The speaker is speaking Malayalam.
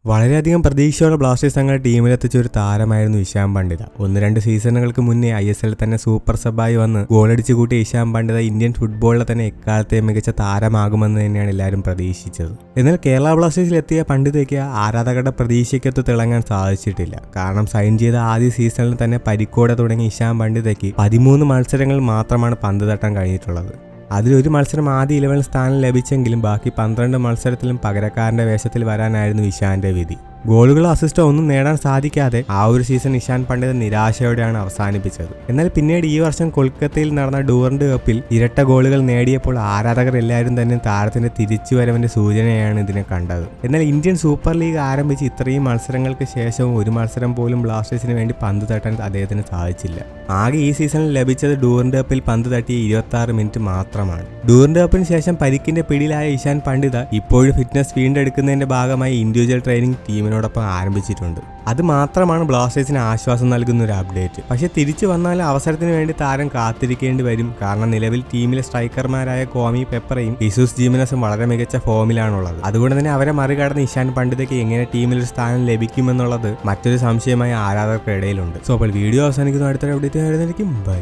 വളരെയധികം പ്രതീക്ഷയോടെ ബ്ലാസ്റ്റേഴ്സ് തങ്ങളുടെ ടീമിലെത്തിച്ച ഒരു താരമായിരുന്നു ഇഷാൻ പണ്ഡിത. 1-2 സീസണുകൾക്ക് മുന്നേ ISL തന്നെ സൂപ്പർ സബായി വന്ന് ഗോളടിച്ചു കൂട്ടിയ ഇഷാൻ പണ്ഡിത ഇന്ത്യൻ ഫുട്ബോളിലെ തന്നെ എക്കാലത്തെ മികച്ച താരമാകുമെന്ന് തന്നെയാണ് എല്ലാവരും പ്രതീക്ഷിച്ചത്. എന്നാൽ കേരള ബ്ലാസ്റ്റേഴ്സിലെത്തിയ പണ്ഡിതയ്ക്ക് ആരാധകരുടെ പ്രതീക്ഷയ്ക്കൊത്ത് തിളങ്ങാൻ സാധിച്ചിട്ടില്ല. കാരണം സൈൻ ചെയ്ത ആദ്യ സീസണിൽ തന്നെ പരിക്കോടെ തുടങ്ങിയ ഇഷാൻ പണ്ഡിതയ്ക്ക് 13 മത്സരങ്ങൾ മാത്രമാണ് പന്ത് തട്ടാൻ കഴിഞ്ഞിട്ടുള്ളത്. അതിലൊരു മത്സരം ആദ്യ 11 സ്ഥാനം ലഭിച്ചെങ്കിലും ബാക്കി 12 മത്സരത്തിലും പകരക്കാരന്റെ വേഷത്തിൽ വരാനായിരുന്നു ഇഷാന്റെ വിധി. ഗോളുകളോ അസിസ്റ്റോ ഒന്നും നേടാൻ സാധിക്കാതെ ആ ഒരു സീസൺ ഇഷാൻ പണ്ഡിത നിരാശയോടെയാണ് അവസാനിപ്പിച്ചത്. എന്നാൽ പിന്നീട് ഈ വർഷം കൊൽക്കത്തയിൽ നടന്ന ഡൂറന്റ് കപ്പിൽ ഇരട്ട ഗോളുകൾ നേടിയപ്പോൾ ആരാധകർ എല്ലാവരും തന്നെ താരത്തിന്റെ തിരിച്ചുവരവിന്റെ സൂചനയാണ് ഇതിനെ കണ്ടത്. എന്നാൽ ഇന്ത്യൻ സൂപ്പർ ലീഗ് ആരംഭിച്ച് ഇത്രയും മത്സരങ്ങൾക്ക് ശേഷവും ഒരു മത്സരം പോലും ബ്ലാസ്റ്റേഴ്സിന് വേണ്ടി പന്ത് തട്ടാൻ അദ്ദേഹത്തിന് സാധിച്ചില്ല. ആകെ ഈ സീസണിൽ ലഭിച്ചത് ഡൂറന്റ് കപ്പിൽ പന്ത് തട്ടിയ 26 മിനിറ്റ് മാത്രമാണ്. ഡൂറന്റ് കപ്പിന് ശേഷം പരിക്കിന്റെ പിടിയിലായ ഇഷാൻ പണ്ഡിത ഇപ്പോഴും ഫിറ്റ്നസ് വീണ്ടെടുക്കുന്നതിന്റെ ഭാഗമായി ഇൻഡിവിജ്വൽ ട്രെയിനിങ് ടീമിനോടൊപ്പം ആരംഭിച്ചിട്ടുണ്ട്. അത് മാത്രമാണ് ബ്ലാസ്റ്റേഴ്സിന് ആശ്വാസം നൽകുന്ന ഒരു അപ്ഡേറ്റ്. പക്ഷെ തിരിച്ചു വന്നാൽ അവസരത്തിന് വേണ്ടി താരം കാത്തിരിക്കേണ്ടി വരും. കാരണം നിലവിൽ ടീമിലെ സ്ട്രൈക്കർമാരായ കോമി പെപ്പറയും ഇസൂസ് ജീമനസും വളരെ മികച്ച ഫോമിലാണുള്ളത്. അതുകൊണ്ട് തന്നെ അവരെ മറികടന്ന് ഇഷാൻ പണ്ഡിതയ്ക്ക് എങ്ങനെ ടീമിൽ ഒരു സ്ഥാനം ലഭിക്കുമെന്നുള്ളത് മറ്റൊരു സംശയമായ ആരാധകർക്കിടയിലുണ്ട്. സോ അപ്പോൾ വീഡിയോ അവസാനിക്കുന്ന അടുത്തൊരു അപ്ഡേറ്റ് ആയിരുന്നിരിക്കും. ബൈ.